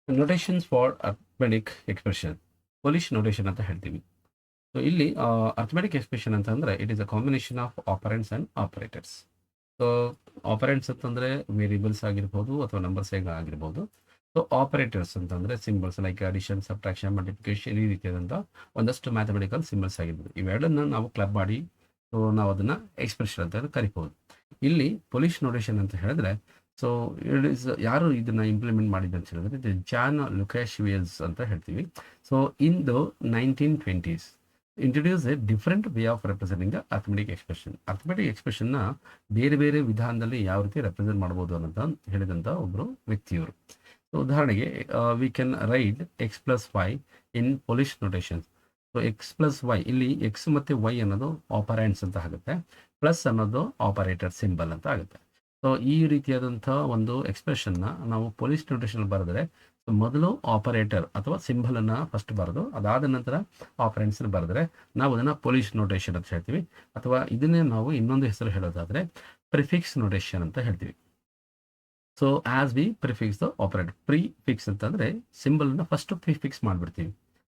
Notations for arithmetic expression, Polish notation ಅಂತ ಹೇಳ್ತೀವಿ. So ಇಲ್ಲಿ ಅರ್ಥಮೆಟಿಕ್ ಎಕ್ಸ್ಪ್ರೆಷನ್ ಅಂತಂದರೆ it is a combination of operands and operators. So operands ಅಂತಂದರೆ variables ಆಗಿರ್ಬೋದು ಅಥವಾ ನಂಬರ್ಸ್ ಆಗಿರ್ಬೋದು. ಸೊ ಆಪರೇಟರ್ಸ್ ಅಂತಂದರೆ symbols like addition, subtraction, multiplication, ಈ ರೀತಿಯಾದಂಥ ಒಂದಷ್ಟು ಮ್ಯಾಥಮೆಟಿಕಲ್ ಸಿಂಬಲ್ಸ್ ಆಗಿರ್ಬೋದು. ಇವೆರಡನ್ನು ನಾವು ಕ್ಲಬ್ ಮಾಡಿ ಸೊ ನಾವು ಅದನ್ನು ಎಕ್ಸ್ಪ್ರೆಷನ್ ಅಂತ ಕರಿಬೋದು. ಇಲ್ಲಿ ಪೊಲಿಶ್ ನೊಟೇಷನ್ ಅಂತ ಹೇಳಿದ್ರೆ ಸೊ ಇಟ್ ಇಸ್ ಯಾರು ಇದನ್ನು ಇಂಪ್ಲಿಮೆಂಟ್ ಮಾಡಿದೆ ಅಂತ ಹೇಳಿದ್ರೆ ಇದು ಜಾನ್ ಲುಕಾಶಿಯಸ್ ಅಂತ ಹೇಳ್ತೀವಿ. So in the 1920s introduce a different way of representing the arithmetic expression. Arithmetic ಎಕ್ಸ್ಪ್ರೆಷನ್ನ ಬೇರೆ ಬೇರೆ ವಿಧಾನದಲ್ಲಿ ಯಾವ ರೀತಿ ರೆಪ್ರೆಸೆಂಟ್ ಮಾಡ್ಬೋದು ಅನ್ನೋಂಥ ಹೇಳಿದಂಥ ಒಬ್ಬರು ವ್ಯಕ್ತಿಯವರು. ಸೊ ಉದಾಹರಣೆಗೆ we can write x plus y in Polish notations. So x plus y, ಇಲ್ಲಿ ಎಕ್ಸ್ ಮತ್ತು ವೈ ಅನ್ನೋದು ಆಪರೆಂಟ್ಸ್ ಅಂತ ಆಗುತ್ತೆ, ಪ್ಲಸ್ ಅನ್ನೋದು ಆಪರೇಟರ್ ಸಿಂಬಲ್ ಅಂತ ಆಗುತ್ತೆ. ಸೊ ಈ ರೀತಿಯಾದಂಥ ಒಂದು ಎಕ್ಸ್ಪ್ರೆಷನ್ನ ನಾವು ಪೊಲಿಶ್ ನೊಟೇಷನ್ ಬರೆದ್ರೆ ಮೊದಲು ಆಪರೇಟರ್ ಅಥವಾ ಸಿಂಬಲನ್ನು ಫಸ್ಟ್ ಬರೆದು ಅದಾದ ನಂತರ ಆಪರೆಂಟ್ಸ್ನ ಬರೆದ್ರೆ ನಾವು ಅದನ್ನು ಪೊಲಿಶ್ ನೊಟೇಷನ್ ಅಂತ ಹೇಳ್ತೀವಿ. ಅಥವಾ ಇದನ್ನೇ ನಾವು ಇನ್ನೊಂದು ಹೆಸರು ಹೇಳೋದಾದರೆ ಪ್ರಿಫಿಕ್ಸ್ ನೊಟೇಷನ್ ಅಂತ ಹೇಳ್ತೀವಿ. So as we prefix the operator, prefix ಅಂತಂದರೆ ಸಿಂಬಲನ್ನು ಫಸ್ಟು ಪ್ರಿಫಿಕ್ಸ್ ಮಾಡಿಬಿಡ್ತೀವಿ.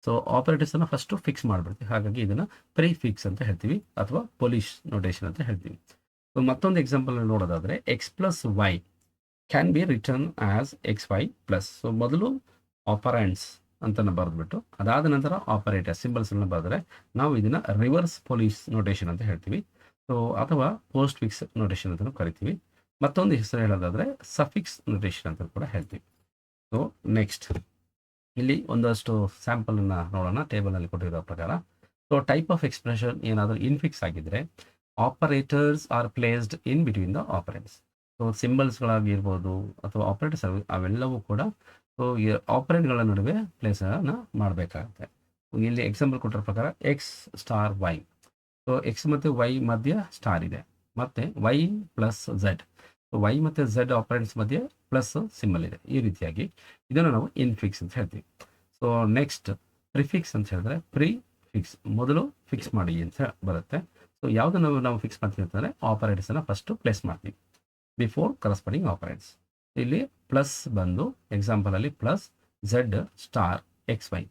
ಸೊ ಆಪರೇಟರ್ಸನ್ನು ಫಸ್ಟು ಫಿಕ್ಸ್ ಮಾಡಿಬಿಡ್ತೀವಿ, ಹಾಗಾಗಿ ಇದನ್ನು ಪ್ರಿಫಿಕ್ಸ್ ಅಂತ ಹೇಳ್ತೀವಿ ಅಥವಾ ಪೊಲಿಶ್ ನೊಟೇಷನ್ ಅಂತ ಹೇಳ್ತೀವಿ. ಸೊ ಮತ್ತೊಂದು ಎಕ್ಸಾಂಪಲ್ ನೋಡೋದಾದರೆ X plus Y can be return as X Y plus. So ಮೊದಲು ಆಪರೆಂಟ್ಸ್ ಅಂತ ಬರೆದ್ಬಿಟ್ಟು ಅದಾದ ನಂತರ ಆಪರೇಟರ್ ಸಿಂಬಲ್ಸನ್ನು ಬರೆದ್ರೆ ನಾವು ಇದನ್ನು ರಿವರ್ಸ್ ಪೊಲಿಶ್ ನೊಟೇಷನ್ ಅಂತ ಹೇಳ್ತೀವಿ. ಸೊ ಅಥವಾ ಪೋಸ್ಟ್ ಫಿಕ್ಸ್ ನೊಟೇಷನ್ ಅಂತ ಕರಿತೀವಿ. ಮತ್ತೊಂದು ಹೆಸರು ಹೇಳೋದಾದರೆ ಸಫಿಕ್ಸ್ ನೊಟೇಷನ್ ಅಂತ ಕೂಡ ಹೇಳ್ತೀವಿ. ಸೊ ನೆಕ್ಸ್ಟ್ ಇಲ್ಲಿ ಒಂದಷ್ಟು ಸ್ಯಾಂಪಲನ್ನು ನೋಡೋಣ ಟೇಬಲಲ್ಲಿ ಕೊಟ್ಟಿರೋ ಪ್ರಕಾರ. ಸೊ ಟೈಪ್ ಆಫ್ ಎಕ್ಸ್ಪ್ರೆಷನ್ ಏನಾದರೂ ಇನ್ಫಿಕ್ಸ್ ಆಗಿದ್ದರೆ operators are placed in between the operands. So ಸಿಂಬಲ್ಸ್ಗಳಾಗಿರ್ಬೋದು ಅಥವಾ ಆಪರೇಟರ್ಸ್ ಅವೆಲ್ಲವೂ ಕೂಡ ಸೊ ಆಪರೆಂಟ್ಗಳ ನಡುವೆ ಪ್ಲೇಸನ್ನು ಮಾಡಬೇಕಾಗುತ್ತೆ. ಇಲ್ಲಿ ಎಕ್ಸಾಂಪಲ್ ಕೊಟ್ಟಿರೋ ಪ್ರಕಾರ X star Y. So X ಮತ್ತು ವೈ ಮಧ್ಯೆ ಸ್ಟಾರ್ ಇದೆ, ಮತ್ತು ವೈ ಪ್ಲಸ್ ಝೆಡ್, ವೈ ಮತ್ತು ಝೆಡ್ ಆಪರೆಂಟ್ಸ್ ಮಧ್ಯೆ ಪ್ಲಸ್ ಸಿಂಬಲ್ ಇದೆ. ಈ ರೀತಿಯಾಗಿ ಇದನ್ನು ನಾವು ಇನ್ಫಿಕ್ಸ್ ಅಂತ ಹೇಳ್ತೀವಿ. ಸೊ ನೆಕ್ಸ್ಟ್ ಪ್ರಿಫಿಕ್ಸ್ ಅಂತ ಹೇಳಿದ್ರೆ ಪ್ರಿಫಿಕ್ಸ್, ಮೊದಲು ಫಿಕ್ಸ್ ಮಾಡಿ ಅಂತ ಬರುತ್ತೆ. ಸೊ ಯಾವುದನ್ನು ನಾವು ಫಿಕ್ಸ್ ಮಾಡ್ತೀವಿ ಅಂತಂದರೆ ಆಪರೇಟರ್ಸನ್ನು ಫಸ್ಟು ಪ್ಲೇಸ್ ಮಾಡ್ತೀವಿ ಬಿಫೋರ್ ಕರಸ್ಪಾಂಡಿಂಗ್ ಆಪರೇಟ್ಸ್. ಇಲ್ಲಿ ಪ್ಲಸ್ ಬಂದು ಎಕ್ಸಾಂಪಲಲ್ಲಿ plus z star x y.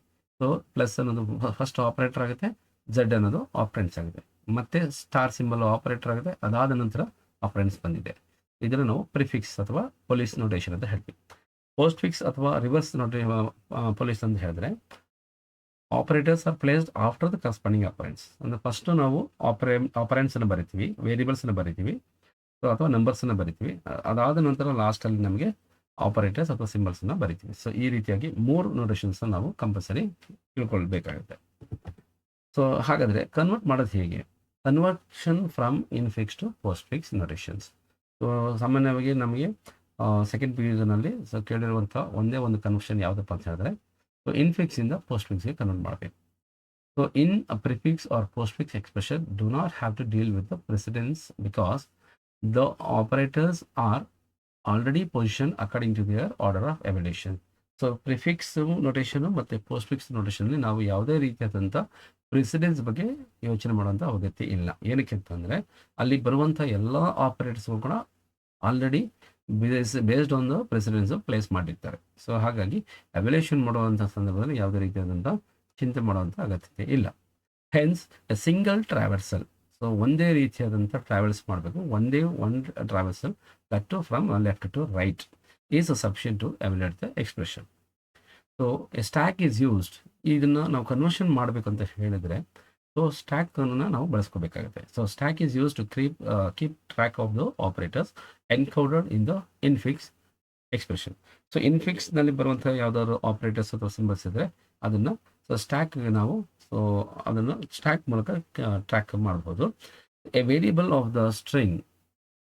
So plus ಅನ್ನೋದು ಫಸ್ಟ್ ಆಪರೇಟರ್ ಆಗುತ್ತೆ, ಝೆಡ್ ಅನ್ನೋದು ಆಪರೆಂಟ್ಸ್ ಆಗುತ್ತೆ, ಮತ್ತು ಸ್ಟಾರ್ ಸಿಂಬಲ್ ಆಪರೇಟರ್ ಆಗುತ್ತೆ, ಅದಾದ ನಂತರ ಆಪರೆಂಟ್ಸ್ ಬಂದಿದೆ. ಇದನ್ನು ನಾವು ಪ್ರಿಫಿಕ್ಸ್ ಅಥವಾ ಪೊಲಿಶ್ ನೊಟೇಷನ್ ಅಂತ ಹೇಳ್ತೀವಿ. ಪೋಸ್ಟ್ ಫಿಕ್ಸ್ ಅಥವಾ ರಿವರ್ಸ್ ಪೊಲಿಶ್ ಅಂತ ಹೇಳಿದ್ರೆ operators are placed after the corresponding operands. ಅಂದರೆ ಫಸ್ಟು ನಾವು ಆಪರೆಂಟ್ಸನ್ನು ಬರಿತೀವಿ, ವೇರಿಯಬಲ್ಸನ್ನು ಬರಿತೀವಿ, ಸೊ ಅಥವಾ ನಂಬರ್ಸನ್ನು ಬರಿತೀವಿ, ಅದಾದ ನಂತರ ಲಾಸ್ಟಲ್ಲಿ ನಮಗೆ ಆಪರೇಟರ್ಸ್ ಅಥವಾ ಸಿಂಬಲ್ಸನ್ನು ಬರಿತೀವಿ. ಸೊ ಈ ರೀತಿಯಾಗಿ 3 ನೊಟೇಷನ್ಸನ್ನು ನಾವು ಕಂಪಲ್ಸರಿ ತಿಳ್ಕೊಳ್ಬೇಕಾಗುತ್ತೆ. ಸೊ ಹಾಗಾದರೆ ಕನ್ವರ್ಟ್ ಮಾಡೋದು ಹೇಗೆ? Conversion from infix to postfix notations. So ಸಾಮಾನ್ಯವಾಗಿ ನಮಗೆ ಸೆಕೆಂಡ್ ಪೀರಿಯಡ್ನಲ್ಲಿ ಸೊ ಕೇಳಿರುವಂಥ ಒಂದೇ ಒಂದು ಕನ್ವರ್ಷನ್ ಯಾವುದಪ್ಪ ಅಂತ ಹೇಳಿದ್ರೆ ಸೊ ಇನ್ಫಿಕ್ಸಿಂದ ಪೋಸ್ಟ್ ಫಿಕ್ಸ್ಗೆ ಕನ್ವರ್ಟ್ ಮಾಡಬೇಕು. So in a prefix or postfix expression do not have to deal with the precedence because the operators are already position according to their order of evaluation. So prefix notation ಮತ್ತು post fix ನೊಟೇಷನಲ್ಲಿ ನಾವು ಯಾವುದೇ ರೀತಿಯಾದಂಥ precedence ಬಗ್ಗೆ ಯೋಚನೆ ಮಾಡುವಂಥ ಅಗತ್ಯ ಇಲ್ಲ. ಏನಕ್ಕೆ ಅಂತಂದರೆ ಅಲ್ಲಿ ಬರುವಂಥ ಎಲ್ಲ ಆಪರೇಟರ್ಸ್ಗಳು ಕೂಡ already based on the precedence place ಮಾಡಿರ್ತಾರೆ. ಸೊ ಹಾಗಾಗಿ ಎವಲ್ಯೂಷನ್ ಮಾಡುವಂಥ ಸಂದರ್ಭದಲ್ಲಿ ಯಾವುದೇ ರೀತಿಯಾದಂಥ ಚಿಂತೆ ಮಾಡುವಂಥ ಅಗತ್ಯತೆ ಇಲ್ಲ. Hence a single traversal, so ಒಂದೇ ರೀತಿಯಾದಂಥ ಟ್ರಾವೆಲ್ಸ್ ಮಾಡಬೇಕು, ಒಂದು traversal that from left to right is sufficient to evaluate the expression. So a stack is used, ಇದನ್ನು ನಾವು ಕನ್ವರ್ಷನ್ ಮಾಡಬೇಕಂತ ಹೇಳಿದರೆ ಸೊ ಸ್ಟ್ಯಾಕನ್ನು ನಾವು ಬಳಸ್ಕೋಬೇಕಾಗುತ್ತೆ. So stack is use to keep track of the operators encoded in the infix expression. So ಇನ್ಫಿಕ್ಸ್ನಲ್ಲಿ ಬರುವಂಥ ಯಾವುದಾದ್ರು ಆಪರೇಟರ್ಸ್ ಅಥವಾ ಸಿಂಬಲ್ಸ್ ಇದ್ದರೆ ಅದನ್ನು ಸೊ ಸ್ಟ್ಯಾಕ್ಗೆ ನಾವು ಸೊ ಅದನ್ನು ಸ್ಟ್ಯಾಕ್ ಮೂಲಕ ಟ್ರ್ಯಾಕ್ ಮಾಡ್ಬೋದು. A variable of the string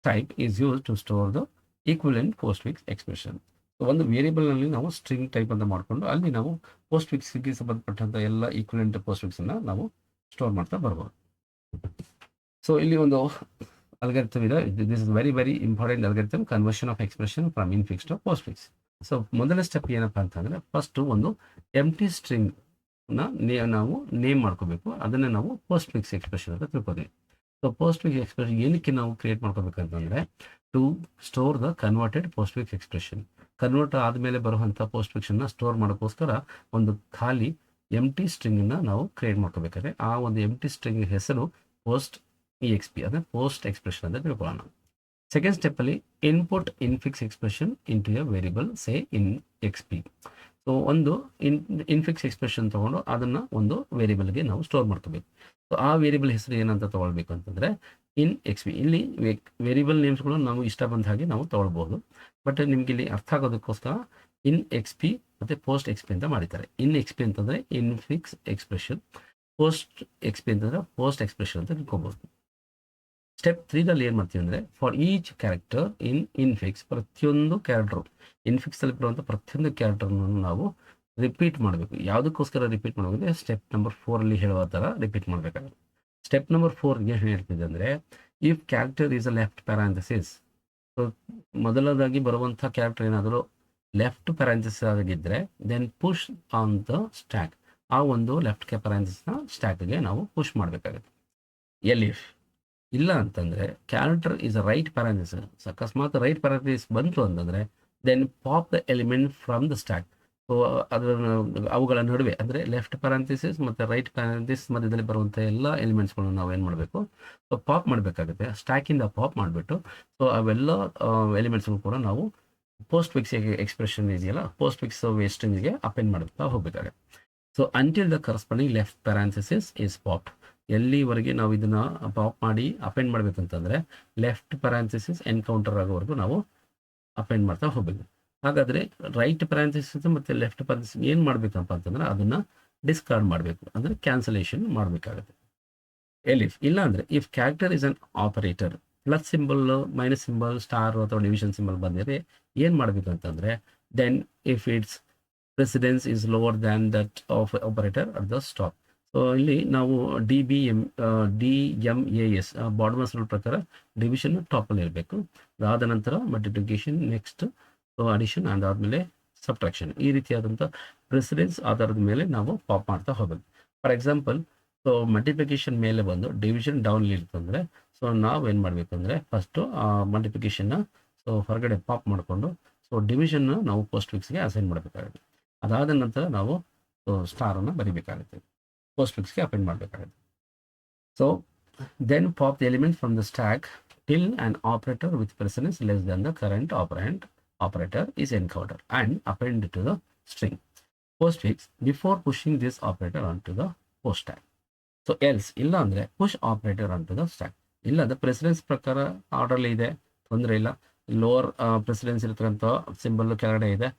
type is use to store the equivalent postfix expression. ಒಂದು ವೇರಿಯಬಲ್ನಲ್ಲಿ ನಾವು ಸ್ಟ್ರಿಂಗ್ ಟೈಪ್ ಅಂತ ಮಾಡಿಕೊಂಡು ಅಲ್ಲಿ ನಾವು ಪೋಸ್ಟ್ ಫಿಕ್ಸ್ಗೆ ಸಂಬಂಧಪಟ್ಟಂಥ ಎಲ್ಲ ಈಕ್ವಲೆಂಟ್ ಪೋಸ್ಟ್ ಫಿಕ್ಸನ್ನು ನಾವು ಸ್ಟೋರ್ ಮಾಡ್ತಾ ಬರ್ಬೋದು. ಸೊ ಇಲ್ಲಿ ಒಂದು ಅಲ್ಗಾರಿಥಮ್ ಇದೆ, this is very very important algorithm, conversion of expression from infix to postfix. So ಮೊದಲ ಸ್ಟೆಪ್ ಏನಪ್ಪ ಅಂತಂದರೆ ಫಸ್ಟು ಒಂದು ಎಂಟಿ ಸ್ಟ್ರಿಂಗ್ನ ನಾವು ನೇಮ್ ಮಾಡ್ಕೋಬೇಕು, ಅದನ್ನು ನಾವು ಪೋಸ್ಟ್ ಫಿಕ್ಸ್ ಎಕ್ಸ್ಪ್ರೆಷನ್ ಅಂತ ತಿಳ್ಕೊತೀವಿ. ಸೊ ಪೋಸ್ಟ್ ಫಿಕ್ಸ್ ಎಕ್ಸ್ಪ್ರೆಷನ್ ಏನಕ್ಕೆ ನಾವು ಕ್ರಿಯೇಟ್ ಮಾಡ್ಕೋಬೇಕಂತಂದರೆ to store the converted postfix expression. Convert ಆದಮೇಲೆ ಬರುವಂಥ ಪೋಸ್ಟ್ ಫಿಕ್ಸನ್ನ ಸ್ಟೋರ್ ಮಾಡೋಕ್ಕೋಸ್ಕರ ಒಂದು ಖಾಲಿ ಎಂಟಿ ಸ್ಟ್ರಿಂಗನ್ನು ನಾವು ಕ್ರಿಯೇಟ್ ಮಾಡ್ಕೋಬೇಕಾದ್ರೆ ಆ ಒಂದು ಎಂಟಿ ಸ್ಟ್ರಿಂಗ್ ಹೆಸರು ಪೋಸ್ಟ್ EXP ಅಂದರೆ ಪೋಸ್ಟ್ ಎಕ್ಸ್ಪ್ರೆಷನ್ ಅಂತ ತಿಳ್ಕೊಳ್ಳೋಣ. ಸೆಕೆಂಡ್ ಸ್ಟೆಪ್ಪಲ್ಲಿ input infix expression into a variable say in XP. So ಒಂದು ಇನ್ಫಿಕ್ಸ್ ಎಕ್ಸ್ಪ್ರೆಷನ್ ತೊಗೊಂಡು ಅದನ್ನು ಒಂದು ವೇರಿಯಬಲ್ಗೆ ನಾವು ಸ್ಟೋರ್ ಮಾಡ್ಕೋಬೇಕು. ಸೊ ಆ ವೇರಿಯಬಲ್ ಹೆಸರು ಏನಂತ ತೊಗೊಳ್ಬೇಕು ಅಂತಂದರೆ ಇನ್ XP. ಇಲ್ಲಿ ವೇರಿಯಬಲ್ ನೇಮ್ಸ್ಗಳು ನಾವು ಇಷ್ಟ ಬಂದ ಹಾಗೆ ನಾವು ತೊಗೊಳ್ಬೋದು. ಬಟ್ ನಿಮ್ಗೆ ಇಲ್ಲಿ ಅರ್ಥ ಆಗೋದಕ್ಕೋಸ್ಕರ ಇನ್ XP ಮತ್ತು ಪೋಸ್ಟ್ XP ಅಂತ ಮಾಡಿದ್ದಾರೆ. ಇನ್ XP ಅಂತಂದರೆ ಇನ್ಫಿಕ್ಸ್ ಎಕ್ಸ್ಪ್ರೆಷನ್, ಪೋಸ್ಟ್ XP ಅಂತಂದರೆ ಪೋಸ್ಟ್ ಎಕ್ಸ್ಪ್ರೆಷನ್ ಅಂತ ತಿಳ್ಕೊಬೋದು. ಸ್ಟೆಪ್ 3ದಲ್ಲಿ ಏನು ಮಾಡ್ತೀವಿ ಅಂದರೆ ಫಾರ್ ಈಚ್ ಕ್ಯಾರೆಕ್ಟರ್ ಇನ್ ಇನ್ಫಿಕ್ಸ್, ಪ್ರತಿಯೊಂದು ಕ್ಯಾರೆಕ್ಟರು ಇನ್ಫಿಕ್ಸಲ್ಲಿ ಬರುವಂಥ ಪ್ರತಿಯೊಂದು ಕ್ಯಾರೆಕ್ಟರ್ನ ನಾವು ರಿಪೀಟ್ ಮಾಡಬೇಕು. ಯಾವುದಕ್ಕೋಸ್ಕರ ರಿಪೀಟ್ ಮಾಡಬೇಕಂದ್ರೆ ಸ್ಟೆಪ್ ನಂಬರ್ 4ಅಲ್ಲಿ ಹೇಳುವ ಥರ ರಿಪೀಟ್ ಮಾಡಬೇಕಾಗುತ್ತೆ. ಸ್ಟೆಪ್ ನಂಬರ್ 4ಗೆ ಏನು ಹೇಳ್ತಿದೆ ಅಂದರೆ if character is a left parenthesis. So ಮೊದಲದಾಗಿ ಬರುವಂಥ ಕ್ಯಾರೆಕ್ಟರ್ ಏನಾದರೂ ಲೆಫ್ಟ್ ಪ್ಯಾರಾಂಥಸಿಸ್ ಆಗಿದ್ದರೆ then push on the stack. ಆ ಒಂದು ಲೆಫ್ಟ್ ಪ್ಯಾರಾಂಥಸಿಸ್ನ ಸ್ಟ್ಯಾಕ್ಗೆ ನಾವು ಪುಷ್ ಮಾಡಬೇಕಾಗುತ್ತೆ. ಎಲಿಫ್ ಇಲ್ಲ ಅಂತಂದರೆ character is a right parenthesis, ಅಕಸ್ಮಾತ್ ರೈಟ್ ಪ್ಯಾರಾಂಥಸಿಸ್ ಬಂತು ಅಂತಂದರೆ then pop the element from the stack. So ಅದರ ಅವುಗಳ ನಡುವೆ ಅಂದರೆ ಲೆಫ್ಟ್ ಪ್ಯಾರಾಂಥಸಿಸ್ ಮತ್ತು ರೈಟ್ ಪ್ಯಾರಾಂಥಸಿಸ್ ಮಧ್ಯದಲ್ಲಿ ಬರುವಂಥ ಎಲ್ಲ ಎಲಿಮೆಂಟ್ಸ್ಗಳನ್ನ ನಾವು ಏನು ಮಾಡಬೇಕು, ಸೊ ಪಾಪ್ ಮಾಡಬೇಕಾಗುತ್ತೆ. ಸ್ಟ್ಯಾಕಿಂದ ಪಾಪ್ ಮಾಡಿಬಿಟ್ಟು ಸೊ ಅವೆಲ್ಲ ಎಲಿಮೆಂಟ್ಸ್ಗಳು ಕೂಡ ನಾವು ಪೋಸ್ಟ್ ಫಿಕ್ಸ್ ಎಕ್ಸ್ಪ್ರೆಷನ್ ಇದೆಯಲ್ಲ, ಪೋಸ್ಟ್ ಫಿಕ್ಸ್ ವೇಸ್ಟಿಂಗ್ಗೆ ಅಪೆಂಡ್ ಮಾಡ್ತಾ ಹೋಗಬೇಕಾಗುತ್ತೆ. So until the corresponding left parenthesis is popped. ಎಲ್ಲಿವರೆಗೆ ನಾವು ಇದನ್ನು ಪಾಪ್ ಮಾಡಿ ಅಪೆಂಡ್ ಮಾಡಬೇಕಂತಂದರೆ ಲೆಫ್ಟ್ ಪ್ಯಾರಾಂಥಸಿಸ್ ಎನ್ಕೌಂಟರ್ ಆಗೋವರೆಗೂ ನಾವು ಅಪೆಂಡ್ ಮಾಡ್ತಾ ಹೋಗಬೇಕು. ಹಾಗಾದರೆ ರೈಟ್ ಪ್ಯಾರಾಂಥಸಿಸ್ ಮತ್ತು ಲೆಫ್ಟ್ ಪ್ಯಾರಾಂಥಸಿಸ್ ಏನು ಮಾಡಬೇಕಪ್ಪ ಅಂತಂದರೆ ಅದನ್ನು ಡಿಸ್ಕಾರ್ಡ್ ಮಾಡಬೇಕು, ಅಂದರೆ ಕ್ಯಾನ್ಸಲೇಷನ್ ಮಾಡಬೇಕಾಗುತ್ತೆ. ಎಲಿಫ್ ಇಲ್ಲ ಅಂದರೆ if character is an operator, plus symbol, minus symbol, star ಅಥವಾ ಡಿವಿಷನ್ ಸಿಂಬಲ್ ಬಂದರೆ ಏನು ಮಾಡಬೇಕು ಅಂತಂದರೆ then if its precedence is lower than that of operator at the stop. So ಇಲ್ಲಿ ನಾವು DMAS ಬಾರ್ಡ್ಮಸ್ ರೂಲ್ ಪ್ರಕಾರ ಡಿವಿಷನ್ ಟಾಪಲ್ಲಿ ಇರಬೇಕು. ಅದಾದ ನಂತರ ಮಲ್ಟಿಪ್ಲಿಕೇಶನ್, ನೆಕ್ಸ್ಟ್ ಅಡಿಷನ್, ಅದಾದಮೇಲೆ ಸಬ್ಟ್ರಾಕ್ಷನ್. ಈ ರೀತಿಯಾದಂಥ ಪ್ರೆಸಿಡೆನ್ಸ್ ಆಧಾರದ ಮೇಲೆ ನಾವು ಪಾಪ್ ಮಾಡ್ತಾ ಹೋಗಬೇಕು. ಫಾರ್ ಎಕ್ಸಾಂಪಲ್, ಸೊ ಮಲ್ಟಿಪ್ಲಿಕೇಶನ್ ಮೇಲೆ ಬಂದು ಡಿವಿಷನ್ ಡೌನ್ ಇರ್ತಂದರೆ ಸೊ ನಾವು ಏನು ಮಾಡಬೇಕು ಅಂದರೆ ಫಸ್ಟು ಮಲ್ಟಿಪ್ಲಿಕೇಶನ್ನ ಸೊ ಹೊರಗಡೆ ಪಾಪ್ ಮಾಡಿಕೊಂಡು ಸೊ ಡಿವಿಷನ್ನ ನಾವು ಪೋಸ್ಟ್ ಫಿಕ್ಸ್ಗೆ ಅಸೈನ್ ಮಾಡಬೇಕಾಗುತ್ತೆ. ಅದಾದ ನಂತರ ನಾವು ಸ್ಟಾರನ್ನು ಬರೀಬೇಕಾಗುತ್ತೆ, ಪೋಸ್ಟ್ ಫಿಕ್ಸ್ಗೆ ಅಪೆಂಡ್ ಮಾಡಬೇಕಾಗುತ್ತೆ. So then pop the element from the stack till an operator with precedence less than the current operator is encountered and append to the string postfix before pushing this operator onto the post stack. So else ಇಲ್ಲ ಅಂದರೆ push operator onto the stack. ಇಲ್ಲ ಅಂದರೆ precedence ಪ್ರಕಾರ orderly ಇದೆ, ತೊಂದರೆ ಇಲ್ಲ. Lower precedence ಇರ್ತಕ್ಕಂಥ symbol ಕೆಳಗಡೆ ಇದೆ,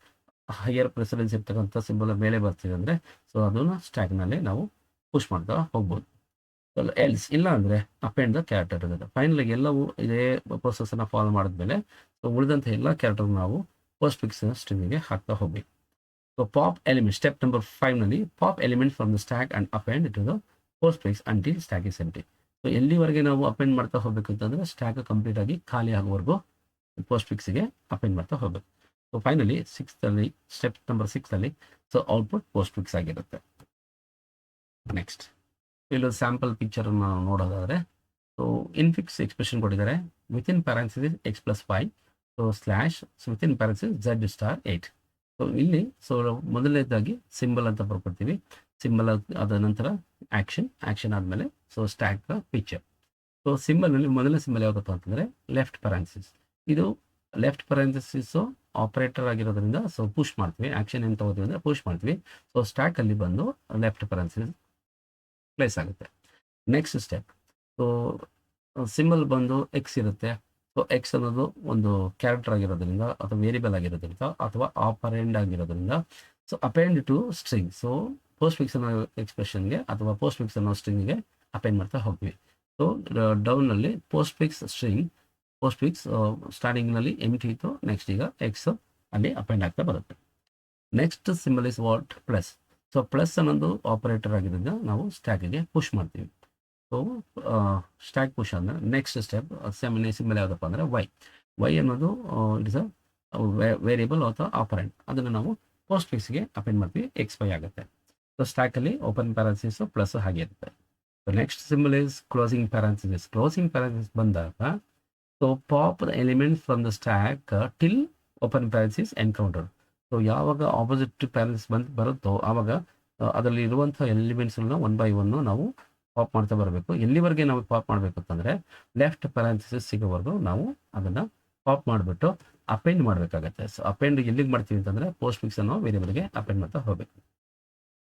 ಹೈಯರ್ ಪ್ರೆಸಿಡೆನ್ಸ್ ಇರ್ತಕ್ಕಂಥ ಸಿಂಬಲ್ ಮೇಲೆ ಬರ್ತಿದೆ ಅಂದರೆ ಸೊ ಅದನ್ನು ಸ್ಟ್ಯಾಕ್ನಲ್ಲಿ ನಾವು ಪುಷ್ ಮಾಡ್ತಾ ಹೋಗ್ಬೋದು. ಎಲ್ಸ್ ಇಲ್ಲ ಅಂದರೆ ಅಪೆಂಡ್ ದ ಕ್ಯಾರೆಕ್ಟರ್ ಇರುತ್ತೆ. ಫೈನಲಿಗೆ ಎಲ್ಲವೂ ಇದೇ ಪ್ರೊಸೆಸನ್ನು ಫಾಲೋ ಮಾಡಿದ್ಮೇಲೆ ಸೊ ಉಳಿದಂಥ ಎಲ್ಲ ಕ್ಯಾರೆಕ್ಟರ್ ನಾವು ಪೋಸ್ಟ್ ಫಿಕ್ಸ್ ಸ್ಟ್ರಿಂಗಿಗೆ ಹಾಕ್ತಾ ಹೋಗಬೇಕು. So pop element step number 5ನಲ್ಲಿ pop element from the stack and append to the postfix until stack is empty. So ಎಲ್ಲಿವರೆಗೆ ನಾವು ಅಪೆಂಡ್ ಮಾಡ್ತಾ ಹೋಗಬೇಕು ಅಂತಂದರೆ ಸ್ಟ್ಯಾಕ್ ಕಂಪ್ಲೀಟ್ ಆಗಿ ಖಾಲಿ ಆಗುವವರೆಗೂ ಪೋಸ್ಟ್ ಫಿಕ್ಸ್ಗೆ ಅಪೆಂಡ್ ಮಾಡ್ತಾ ಹೋಗಬೇಕು. ಸೊ ಫೈನಲಿ ಸ್ಟೆಪ್ ನಂಬರ್ 6ಅಲ್ಲಿ ಸೊ ಔಟ್ಪುಟ್ ಪೋಸ್ಟ್ ಫಿಕ್ಸ್ ಆಗಿರುತ್ತೆ. ನೆಕ್ಸ್ಟ್ ಇಲ್ಲೊಂದು ಸ್ಯಾಂಪಲ್ ಪಿಕ್ಚರನ್ನು ನೋಡೋದಾದರೆ ಸೊ ಇನ್ಫಿಕ್ಸ್ ಎಕ್ಸ್ಪ್ರೆಷನ್ ಕೊಟ್ಟಿದ್ದಾರೆ within parenthesis x+5 so slash within parenthesis z*8. So ಇಲ್ಲಿ ಸೊ ಮೊದಲನೇದಾಗಿ ಸಿಂಬಲ್ ಅಂತ ಬರ್ಕೊಡ್ತೀವಿ. ಸಿಂಬಲ್ ಆದ ನಂತರ ಆ್ಯಕ್ಷನ್ ಆದಮೇಲೆ ಸೊ ಸ್ಟ್ಯಾಕ್ ಪಿಕ್ಚರ್. ಸೊ ಸಿಂಬಲ್ನಲ್ಲಿ ಮೊದಲನೇ ಸಿಂಬಲ್ ಯಾವುದಪ್ಪ ಅಂತಂದರೆ ಲೆಫ್ಟ್ ಪ್ಯಾರಾಂಥಸಿಸ್. ಇದು ಲೆಫ್ಟ್ ಪ್ಯಾರಾಂಥಸಿಸು ಆಪರೇಟರ್ ಆಗಿರೋದ್ರಿಂದ ಸೊ ಪುಷ್ ಮಾಡ್ತೀವಿ. ಆ್ಯಕ್ಷನ್ ಏನು ತೊಗೋತೀವಿ ಅಂದರೆ ಪುಷ್ ಮಾಡ್ತೀವಿ. ಸೊ ಸ್ಟ್ಯಾಕಲ್ಲಿ ಬಂದು ಲೆಫ್ಟ್ ಪ್ಯಾರಾಂಥಸಿಸ್ ಪ್ಲೇಸ್ ಆಗುತ್ತೆ. ನೆಕ್ಸ್ಟ್ ಸ್ಟೆಪ್ ಸೊ ಸಿಂಬಲ್ ಬಂದು ಎಕ್ಸ್ ಇರುತ್ತೆ. ಸೊ ಎಕ್ಸ್ ಅನ್ನೋದು ಒಂದು ಕ್ಯಾರೆಕ್ಟರ್ ಆಗಿರೋದ್ರಿಂದ ಅಥವಾ ವೇರಿಯಬಲ್ ಆಗಿರೋದ್ರಿಂದ ಅಥವಾ ಆಪರೆಂಡ್ ಆಗಿರೋದ್ರಿಂದ so append to string. So postfix ಅನ್ನೋ ಎಕ್ಸ್ಪ್ರೆಷನ್ಗೆ ಅಥವಾ ಪೋಸ್ಟ್ ಫಿಕ್ಸ್ ಅನ್ನೋ ಸ್ಟ್ರಿಂಗ್ಗೆ ಅಪೆಂಡ್ ಮಾಡ್ತಾ ಹೋಗ್ತೀವಿ. ಸೊ ಡೌನ್ನಲ್ಲಿ ಪೋಸ್ಟ್ ಫಿಕ್ಸ್ ಸ್ಟಾರ್ಟಿಂಗ್ನಲ್ಲಿ ಎಂಟಿ ಇತ್ತು, ನೆಕ್ಸ್ಟ್ ಈಗ ಎಕ್ಸ್ ಅಲ್ಲಿ ಅಪೆಂಡ್ ಆಗ್ತಾ ಬರುತ್ತೆ. Next symbol is what plus. So plus ಅನ್ನೋದು ಆಪರೇಟರ್ ಆಗಿರೋದ್ರಿಂದ ನಾವು ಸ್ಟ್ಯಾಕಿಗೆ ಪುಷ್ ಮಾಡ್ತೀವಿ. ಸೊ ಸ್ಟ್ಯಾಕ್ ಪುಷ್ ಅಂದರೆ ನೆಕ್ಸ್ಟ್ ಸ್ಟೆಪ್ ಸಿಂಬಲ್ ಯಾವುದಪ್ಪ ಅಂದರೆ ವೈ ಅನ್ನೋದು ಇಟ್ ಇಸ್ ಅ ವೇರಿಯಬಲ್ ಅಥವಾ ಆಪರೆಂಟ್. ಅದನ್ನು ನಾವು ಪೋಸ್ಟ್ ಫಿಕ್ಸ್ಗೆ ಅಪೆಂಡ್ ಮಾಡ್ತೀವಿ, x5 ಆಗುತ್ತೆ. ಸೊ ಸ್ಟ್ಯಾಕಲ್ಲಿ ಓಪನ್ ಪ್ಯಾರಾಂಥಸಿಸ್ ಪ್ಲಸ್ ಹಾಗೆ ಇರುತ್ತೆ. So next symbol is closing ಪ್ಯಾರಾಂಥಸಿಸ್. Closing parenthesis ಬಂದಾಗ so pop the elements from the stack till open parenthesis encounter. So ಯಾವಾಗ ಆಪೋಸಿಟ್ ಪ್ಯಾರೆನ್ಸ್ ಬರುತ್ತೋ ಆವಾಗ ಅದರಲ್ಲಿ ಇರುವಂಥ ಎಲಿಮೆಂಟ್ಸ್ಗಳನ್ನ ಒನ್ ಬೈ ಒನ್ ನಾವು ಪಾಪ್ ಮಾಡ್ತಾ ಬರಬೇಕು. ಎಲ್ಲಿವರೆಗೆ ನಾವು ಪಾಪ್ ಮಾಡಬೇಕು ಅಂತಂದರೆ ಲೆಫ್ಟ್ ಪ್ಯಾರೆನ್ಸಿಸ್ ಸಿಗೋವರೆಗೂ ನಾವು ಅದನ್ನು ಪಾಪ್ ಮಾಡಿಬಿಟ್ಟು ಅಪೆಂಡ್ ಮಾಡಬೇಕಾಗತ್ತೆ. ಸೊ ಅಪೆಂಡ್ ಎಲ್ಲಿಗೆ ಮಾಡ್ತೀವಿ ಅಂತಂದರೆ ಪೋಸ್ಟ್ ಫಿಕ್ಸ್ ಅನ್ನೋ ವೇರಿಯಬಲ್ಗೆ ಅಪೆಂಡ್ ಮಾಡ್ತಾ ಹೋಗಬೇಕು.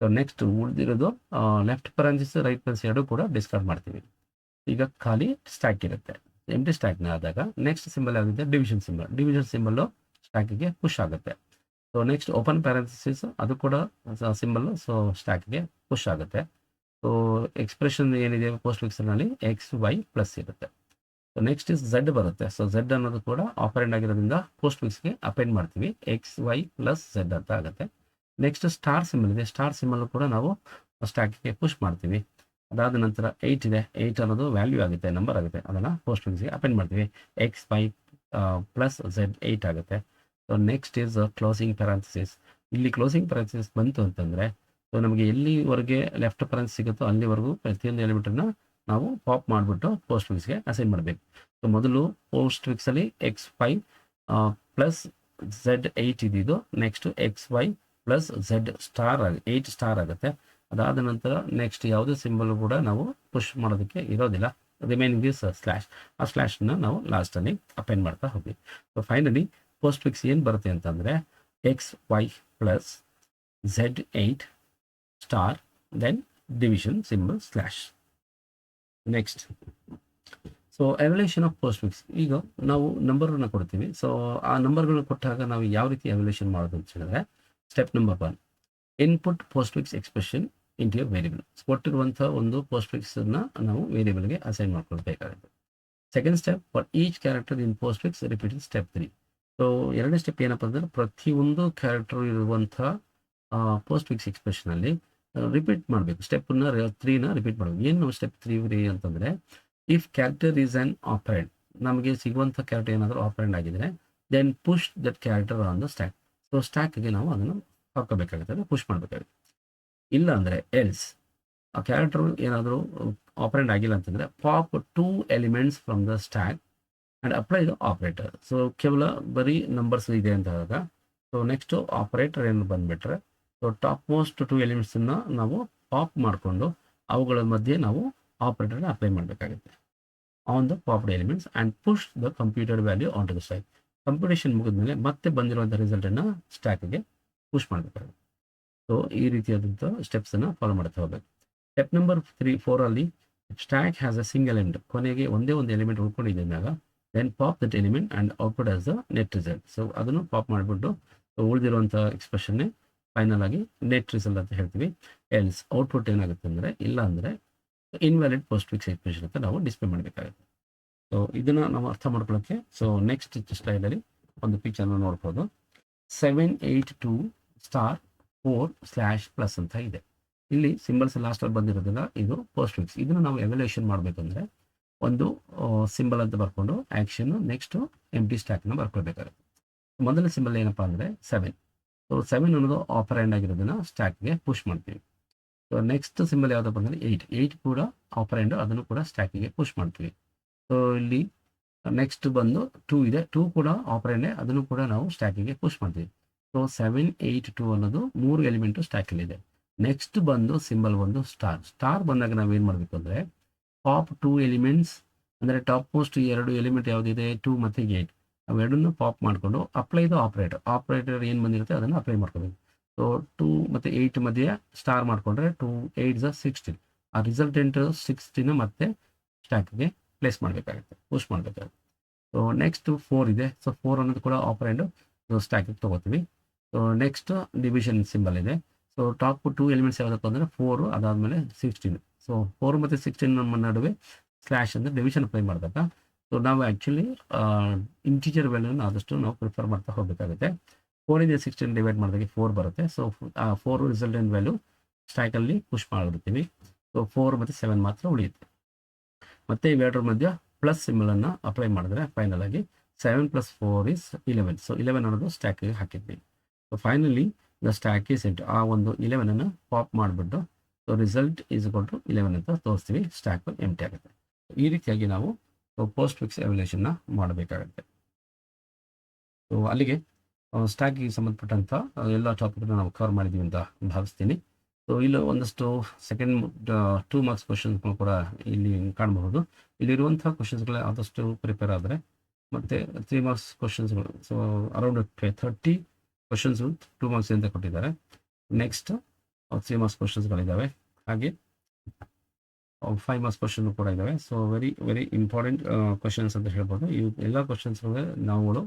ಸೊ ನೆಕ್ಸ್ಟ್ ಉಳಿದಿರೋದು ಲೆಫ್ಟ್ ಪ್ಯಾರೆನ್ಸಿಸ್ ರೈಟ್ ಪ್ಯಾರೆನ್ಸ್ ಎರಡೂ ಕೂಡ ಡಿಸ್ಕಾರ್ಡ್ ಮಾಡ್ತೀವಿ. ಈಗ ಖಾಲಿ ಸ್ಟ್ಯಾಕ್ ಇರುತ್ತೆ. ಎಂಟಿ ಸ್ಟ್ಯಾಕ್ನ ಆದಾಗ ನೆಕ್ಸ್ಟ್ ಸಿಂಬಲ್ ಆಗುತ್ತೆ ಡಿವಿಷನ್ ಸಿಂಬಲ್. ಡಿವಿಷನ್ ಸಿಂಬಲ್ಲು ಸ್ಟ್ಯಾಕಿಗೆ ಪುಷ್ ಆಗುತ್ತೆ. ಸೊ ನೆಕ್ಸ್ಟ್ ಓಪನ್ ಪ್ಯಾರೆನ್ಸಿಸ್ ಅದು ಕೂಡ ಸಿಂಬಲ್ ಸೊ ಸ್ಟ್ಯಾಕ್ಗೆ ಪುಷ್ ಆಗುತ್ತೆ. ಸೊ ಎಕ್ಸ್ಪ್ರೆಷನ್ ಏನಿದೆ ಪೋಸ್ಟ್ ಫಿಕ್ಸ್ನಲ್ಲಿ ಎಕ್ಸ್ ವೈ ಪ್ಲಸ್ ಇರುತ್ತೆ. ಸೊ ನೆಕ್ಸ್ಟ್ ಇಸ್ ಝೆಡ್ ಬರುತ್ತೆ. ಸೊ ಝೆಡ್ ಅನ್ನೋದು ಕೂಡ ಆಪರೆಂಡ್ ಆಗಿರೋದ್ರಿಂದ ಪೋಸ್ಟ್ ಫಿಕ್ಸ್ಗೆ ಅಪೆಂಡ್ ಮಾಡ್ತೀವಿ. ಎಕ್ಸ್ ವೈ ಪ್ಲಸ್ ಝೆಡ್ ಅಂತ ಆಗುತ್ತೆ. ನೆಕ್ಸ್ಟ್ ಸ್ಟಾರ್ ಸಿಂಬಲ್ ಇದೆ. ಸ್ಟಾರ್ ಸಿಂಬಲ್ ಕೂಡ ನಾವು ಸ್ಟ್ಯಾಕಿಗೆ ಪುಷ್ ಮಾಡ್ತೀವಿ. ಅದಾದ ನಂತರ 8 ಇದೆ. 8 ಅನ್ನೋದು ವ್ಯಾಲ್ಯೂ ಆಗುತ್ತೆ, ನಂಬರ್ ಆಗುತ್ತೆ. ಅದನ್ನು ಪೋಸ್ಟ್ ಫಿಕ್ಸ್ಗೆ ಅಪೆಂಡ್ ಮಾಡ್ತೀವಿ. ಎಕ್ಸ್ ವೈ ಪ್ಲಸ್ ಝೆಡ್ 8 ಆಗುತ್ತೆ. So next is closing parenthesis. ಇಲ್ಲಿ ಕ್ಲೋಸಿಂಗ್ ಪ್ಯಾರೆನ್ಸಿಸ್ ಬಂತು ಅಂತಂದರೆ ಸೊ ನಮಗೆ ಎಲ್ಲಿವರೆಗೆ ಲೆಫ್ಟ್ ಪ್ಯಾರೆನ್ಸ್ ಸಿಗುತ್ತೋ ಅಲ್ಲಿವರೆಗೂ ಪ್ರತಿಯೊಂದು ಎಲಿಮೆಂಟನ್ನು ನಾವು ಪಾಪ್ ಮಾಡಿಬಿಟ್ಟು ಪೋಸ್ಟ್ ಫಿಕ್ಸ್ಗೆ ಅಸೈನ್ ಮಾಡಬೇಕು. ಸೊ ಮೊದಲು ಪೋಸ್ಟ್ ಫಿಕ್ಸಲ್ಲಿ ಎಕ್ಸ್ ವೈ ಪ್ಲಸ್ ಝೆಡ್ 8 ಇದ್ದಿದ್ದು next x Y plus z star 8 star ಆಗುತ್ತೆ. ಅದಾದ ನಂತರ ನೆಕ್ಸ್ಟ್ ಯಾವುದೇ ಸಿಂಬಲ್ ಕೂಡ ನಾವು ಪುಷ್ ಮಾಡೋದಕ್ಕೆ ಇರೋದಿಲ್ಲ. Remaining is slash. ಆ ಸ್ಲ್ಯಾಶನ್ನ ನಾವು ಲಾಸ್ಟಲ್ಲಿ ಅಪೆಂಡ್ ಮಾಡ್ತಾ ಹೋಗಿ. ಸೊ ಫೈನಲಿ ಪೋಸ್ಟ್ ಫಿಕ್ಸ್ ಏನು ಬರುತ್ತೆ ಅಂತಂದರೆ X Y plus Z 8 star then division symbol slash. Next so evaluation of postfix. ಈಗ ನಾವು ನಂಬರನ್ನು ಕೊಡ್ತೀವಿ. ಸೊ ಆ ನಂಬರ್ಗಳನ್ನ ಕೊಟ್ಟಾಗ ನಾವು ಯಾವ ರೀತಿ ಎವ್ಯಾಲ್ಯೂಯೇಷನ್ ಮಾಡೋದು ಅಂತ ಹೇಳಿದ್ರೆ step number 1 input postfix expression into variable. ಕೊಟ್ಟಿರುವಂಥ ಒಂದು ಪೋಸ್ಟ್ ಫಿಕ್ಸನ್ನು ನಾವು ವೇರಿಯಬಲ್ಗೆ ಅಸೈನ್ ಮಾಡ್ಕೊಳ್ಬೇಕಾಗುತ್ತೆ. Second step for each character in postfix repeat step 3. So ಎರಡನೇ ಸ್ಟೆಪ್ ಏನಪ್ಪ ಅಂದರೆ ಪ್ರತಿಯೊಂದು ಕ್ಯಾರೆಕ್ಟರ್ ಇರುವಂಥ ಪೋಸ್ಟ್ ಫಿಕ್ಸ್ ಎಕ್ಸ್ಪ್ರೆಷನಲ್ಲಿ ರಿಪೀಟ್ ಮಾಡಬೇಕು. ಸ್ಟೆಪ್ನ 3ನ ರಿಪೀಟ್ ಮಾಡಬೇಕು. ಏನು ಸ್ಟೆಪ್ 3 ಅಂತಂದರೆ if character is an operand, ನಮಗೆ ಸಿಗುವಂಥ ಕ್ಯಾರೆಕ್ಟರ್ ಏನಾದರೂ ಆಪರೆಂಡ್ ಆಗಿದ್ರೆ then push that character on the stack. So ಸ್ಟ್ಯಾಕ್ಗೆ ನಾವು ಅದನ್ನು ಹಾಕೋಬೇಕಾಗುತ್ತೆ, ಪುಷ್ ಮಾಡಬೇಕಾಗುತ್ತೆ. ಇಲ್ಲ ಅಂದರೆ ಎಲ್ಸ್ ಆ ಕ್ಯಾರೆಕ್ಟರ್ ಏನಾದರೂ ಆಪರೆಂಡ್ ಆಗಿಲ್ಲ ಅಂತಂದರೆ pop 2 elements from the stack and apply the operator. So ಕೇವಲ ಬರೀ ನಂಬರ್ಸ್ ಇದೆ ಅಂತ ಆದಾಗ ಸೊ ನೆಕ್ಸ್ಟು ಆಪರೇಟರ್ ಏನು ಬಂದುಬಿಟ್ರೆ ಸೊ ಟಾಪ್ ಮೋಸ್ಟ್ 2 ಎಲಿಮೆಂಟ್ಸನ್ನು ನಾವು ಪಾಪ್ ಮಾಡಿಕೊಂಡು ಅವುಗಳ ಮಧ್ಯೆ ನಾವು ಆಪರೇಟರ್ನ ಅಪ್ಲೈ ಮಾಡಬೇಕಾಗುತ್ತೆ on the popped elements and push the computed value on to the stack. Computation ಮುಗಿದ್ಮೇಲೆ ಮತ್ತೆ ಬಂದಿರುವಂಥ ರಿಸಲ್ಟನ್ನು ಸ್ಟ್ಯಾಕ್ಗೆ ಪುಷ್ ಮಾಡಬೇಕಾಗುತ್ತೆ. ಸೊ ಈ ರೀತಿಯಾದಂಥ ಸ್ಟೆಪ್ಸನ್ನು ಫಾಲೋ ಮಾಡ್ತಾ ಹೋಗಬೇಕು. Step number 4 stack has a single element. ಕೊನೆಗೆ ಒಂದೇ ಒಂದು ಎಲಿಮೆಂಟ್ ಉಳ್ಕೊಂಡಿದ್ದಾಗ then pop that element and output as the net result. So ಅದನ್ನು ಪಾಪ್ ಮಾಡಿಬಿಟ್ಟು ಉಳಿದಿರುವಂಥ ಎಕ್ಸ್ಪ್ರೆಷನ್ನೇ ಫೈನಲ್ ಆಗಿ ನೆಟ್ ರಿಸಲ್ಟ್ ಅಂತ ಹೇಳ್ತೀವಿ. ಎಲ್ಸ್ ಔಟ್ಪುಟ್ ಏನಾಗುತ್ತೆ ಅಂದರೆ ಇಲ್ಲ ಅಂದರೆ ಇನ್ವ್ಯಾಲಿಡ್ ಪೋಸ್ಟ್ ಫಿಕ್ಸ್ ಎಕ್ಸ್ಪ್ರೆಷನ್ ಅಂತ ನಾವು ಡಿಸ್ಪ್ಲೇ ಮಾಡಬೇಕಾಗುತ್ತೆ. ಸೊ ಇದನ್ನು ನಾವು ಅರ್ಥ ಮಾಡ್ಕೊಳ್ಳೋಕ್ಕೆ ಸೊ ನೆಕ್ಸ್ಟ್ ಸ್ಲೈಡಲ್ಲಿ ಒಂದು ಪಿಕ್ಚರ್ನ ನೋಡ್ಬೋದು. 782 ಸ್ಟಾರ್ 4/+ ಅಂತ ಇದೆ. ಇಲ್ಲಿ ಸಿಂಬಲ್ಸ್ ಲಾಸ್ಟಲ್ಲಿ ಬಂದಿರೋದಿಲ್ಲ, ಇದು ಪೋಸ್ಟ್ ಫಿಕ್ಸ್. ಇದನ್ನು ನಾವು ಎವ್ಯಾಲ್ಯೂಯೇಷನ್ ಮಾಡಬೇಕಂದ್ರೆ ಒಂದು ಸಿಂಬಲ್ ಅಂತ ಬರ್ಕೊಂಡು ಆ್ಯಕ್ಷನ್ ನೆಕ್ಸ್ಟು ಎಂಟಿ ಸ್ಟ್ಯಾಕ್ನ ಬರ್ಕೊಳ್ಬೇಕಾಗುತ್ತೆ. ಮೊದಲ ಸಿಂಬಲ್ ಏನಪ್ಪ ಅಂದರೆ 7. ಸೊ 7 ಅನ್ನೋದು ಆಪರೆಂಡ್ ಆಗಿರೋದನ್ನು ಸ್ಟ್ಯಾಕ್ಗೆ ಪುಷ್ ಮಾಡ್ತೀವಿ. ಸೊ ನೆಕ್ಸ್ಟ್ ಸಿಂಬಲ್ ಯಾವುದಪ್ಪ ಅಂದರೆ 8 ಕೂಡ ಆಪರೆಂಡ್, ಅದನ್ನು ಕೂಡ ಸ್ಟ್ಯಾಕಿಗೆ ಪುಷ್ ಮಾಡ್ತೀವಿ. ಸೊ ಇಲ್ಲಿ ನೆಕ್ಸ್ಟ್ ಬಂದು 2 ಇದೆ. 2 ಕೂಡ ಆಪರೆಂಡೇ, ಅದನ್ನು ಕೂಡ ನಾವು ಸ್ಟ್ಯಾಕಿಗೆ ಪುಷ್ ಮಾಡ್ತೀವಿ. ಸೊ 7, 8, 2 ಅನ್ನೋದು 3 ಎಲಿಮೆಂಟು ಸ್ಟ್ಯಾಕಲ್ಲಿದೆ. ನೆಕ್ಸ್ಟ್ ಬಂದು ಸಿಂಬಲ್ ಒಂದು ಸ್ಟಾರ್ ಬಂದಾಗ ನಾವೇನು ಮಾಡಬೇಕು ಅಂದರೆ ಪಾಪ್ 2 ಎಲಿಮೆಂಟ್ಸ್ ಅಂದರೆ ಟಾಪ್ ಮೋಸ್ಟ್ 2 ಎಲಿಮೆಂಟ್ ಯಾವುದಿದೆ 2 ಮತ್ತು 8 ಅವೆರಡನ್ನು ಪಾಪ್ ಮಾಡಿಕೊಂಡು ಅಪ್ಲೈ ದ ಆಪರೇಟರ್ ಏನು ಬಂದಿರುತ್ತೆ ಅದನ್ನು ಅಪ್ಲೈ ಮಾಡ್ಕೋಬೇಕು. ಸೊ 2 ಮತ್ತು 8 ಮಧ್ಯೆ ಸ್ಟಾರ್ ಮಾಡಿಕೊಂಡ್ರೆ 2 8 16. ಆ ರಿಸಲ್ಟೆಂಟ್ 16 ಮತ್ತೆ ಸ್ಟ್ಯಾಕ್ಗೆ ಪ್ಲೇಸ್ ಮಾಡಬೇಕಾಗುತ್ತೆ, ಪುಷ್ ಮಾಡಬೇಕಾಗುತ್ತೆ. ಸೊ ನೆಕ್ಸ್ಟ್ 4 ಇದೆ. ಸೊ 4 ಅನ್ನೋದು ಕೂಡ ಆಪರೆಂಡು ಸ್ಟ್ಯಾಕಿಗೆ ತೊಗೋತೀವಿ. ಸೊ ನೆಕ್ಸ್ಟ್ ಡಿವಿಷನ್ ಸಿಂಬಲ್ ಇದೆ. ಸೊ ಟಾಪ್ 2 ಎಲಿಮೆಂಟ್ಸ್ ಯಾವುದಪ್ಪ ಅಂದರೆ 4, ಅದಾದಮೇಲೆ 16. ಸೊ 4 ಮತ್ತು 16 ನಮ್ಮ ನಡುವೆ ಸ್ಲ್ಯಾಶ್ ಅಂದರೆ ಡಿವಿಷನ್ ಅಪ್ಲೈ ಮಾಡಿದಾಗ ಸೊ ನಾವು ಆ್ಯಕ್ಚುಲಿ ಇಂಟೀಜರ್ ವ್ಯಾಲ್ಯೂನ ಆದಷ್ಟು ನಾವು ಪ್ರಿಫರ್ ಮಾಡ್ತಾ ಹೋಗಬೇಕಾಗುತ್ತೆ. 4 ಇಂದ 16 ಡಿವೈಡ್ ಮಾಡಿದಾಗ 4 ಬರುತ್ತೆ. ಸೊ 4 ರಿಸಲ್ಟೆಂಟ್ ವ್ಯಾಲ್ಯೂ ಸ್ಟ್ಯಾಕಲ್ಲಿ ಪುಷ್ ಮಾಡಿಬಿಡ್ತೀವಿ. ಸೊ 4 ಮತ್ತು 7 ಮಾತ್ರ ಉಳಿಯುತ್ತೆ. ಮತ್ತು ಇವೆರಡರ ಮಧ್ಯ ಪ್ಲಸ್ ಸಿಂಬಲನ್ನು ಅಪ್ಲೈ ಮಾಡಿದ್ರೆ ಫೈನಲ್ ಆಗಿ 7 + 4 = 11. ಸೊ 11 ಅನ್ನೋದು ಸ್ಟ್ಯಾಕಿಗೆ ಹಾಕಿದ್ವಿ. So finally the stack is empty. ಆ ಒಂದು 11ಅನ್ನು ಪಾಪ್ ಮಾಡಿಬಿಟ್ಟು so result is equal to 11 ಅಂತ ತೋರಿಸ್ತೀವಿ. ಸ್ಟ್ಯಾಕ್ ಎಂಟಿ ಆಗುತ್ತೆ. ಈ ರೀತಿಯಾಗಿ ನಾವು ಸೊ ಪೋಸ್ಟ್ ಫಿಕ್ಸ್ ಎವ್ಯಾಲ್ಯೂಯೇಷನ್ನ ಮಾಡಬೇಕಾಗುತ್ತೆ. ಸೊ ಅಲ್ಲಿಗೆ ಸ್ಟ್ಯಾಕಿಗೆ ಸಂಬಂಧಪಟ್ಟಂಥ ಎಲ್ಲ ಟಾಪಿಕ್ನ ನಾವು ಕವರ್ ಮಾಡಿದ್ದೀವಿ ಅಂತ ಭಾವಿಸ್ತೀನಿ. ಸೊ ಇಲ್ಲಿ ಒಂದಷ್ಟು ಸೆಕೆಂಡ್ 2 ಮಾರ್ಕ್ಸ್ ಕ್ವಶನ್ಸ್ಗಳು ಕೂಡ ಇಲ್ಲಿ ಕಾಣಬಹುದು. ಇಲ್ಲಿರುವಂಥ ಕ್ವಶನ್ಸ್ಗಳೇ ಆದಷ್ಟು ಪ್ರಿಪೇರ್ ಆದರೆ ಮತ್ತು 3 ಮಾರ್ಕ್ಸ್ ಕ್ವಶನ್ಸ್ಗಳು, ಸೊ ಅರೌಂಡ್ 30 ಕ್ವಶನ್ಸು 2 ಮಾರ್ಕ್ಸ್ ಅಂತ ಕೊಟ್ಟಿದ್ದಾರೆ. ನೆಕ್ಸ್ಟ್ 3 ಮಾರ್ಕ್ಸ್ ಕ್ವಶನ್ಸ್ಗಳಿದ್ದಾವೆ, ಹಾಗೆ 5 ಮಾರ್ಕ್ಸ್ ಕ್ವಶನ್ ಕೂಡ ಇದ್ದಾವೆ. ಸೊ ವೆರಿ ಇಂಪಾರ್ಟೆಂಟ್ ಕ್ವಶನ್ಸ್ ಅಂತ ಹೇಳ್ಬೋದು. ಈ ಎಲ್ಲ ಕ್ವಶನ್ಸ್ಗಳು ನಾವುಗಳು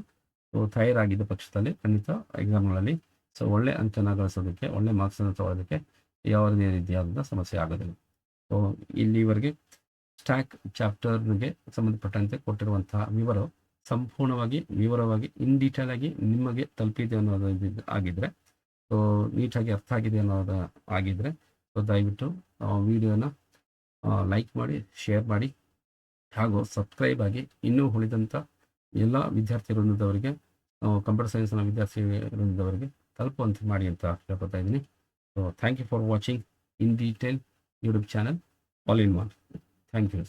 ತಯಾರಾಗಿದ್ದ ಪಕ್ಷದಲ್ಲಿ ಖಂಡಿತ ಎಕ್ಸಾಮ್ಗಳಲ್ಲಿ ಸೊ ಒಳ್ಳೆ ಅಂಕನ ಗಳಿಸೋದಕ್ಕೆ, ಒಳ್ಳೆ ಮಾರ್ಕ್ಸನ್ನು ತಗೊಳ್ಳೋದಕ್ಕೆ ಯಾವುದೇ ರೀತಿಯಾದಂಥ ಸಮಸ್ಯೆ ಆಗೋದಿಲ್ಲ. ಸೊ ಇಲ್ಲಿವರೆಗೆ ಸ್ಟ್ಯಾಕ್ ಚಾಪ್ಟರ್ಗೆ ಸಂಬಂಧಪಟ್ಟಂತೆ ಕೊಟ್ಟಿರುವಂತಹ ವಿವರವಾಗಿ ಇನ್ ಡೀಟೇಲ್ ಆಗಿ ನಿಮಗೆ ತಲುಪಿದೆ ಅನ್ನೋದು ಆಗಿದ್ದರೆ, ಸೊ ನೀಟಾಗಿ ಅರ್ಥ ಆಗಿದೆ ಅನ್ನೋದು ಆಗಿದ್ದರೆ, ಸೊ ದಯವಿಟ್ಟು ವಿಡಿಯೋನ ಲೈಕ್ ಮಾಡಿ, ಶೇರ್ ಮಾಡಿ, ಹಾಗೂ ಸಬ್ಸ್ಕ್ರೈಬ್ ಆಗಿ ಇನ್ನೂ ಉಳಿದಂಥ ಎಲ್ಲ ವಿದ್ಯಾರ್ಥಿ ವೃಂದದವರಿಗೆ, ಕಂಪ್ಯೂಟರ್ ಸೈನ್ಸ್ನ ವಿದ್ಯಾರ್ಥಿ ವೃಂದದವರಿಗೆ ತಲುಪುವಂತೆ ಮಾಡಿ ಅಂತ ಹೇಳ್ಕೊತಾ ಇದ್ದೀನಿ. So thank you for watching in detail YouTube channel all in one. Thank you.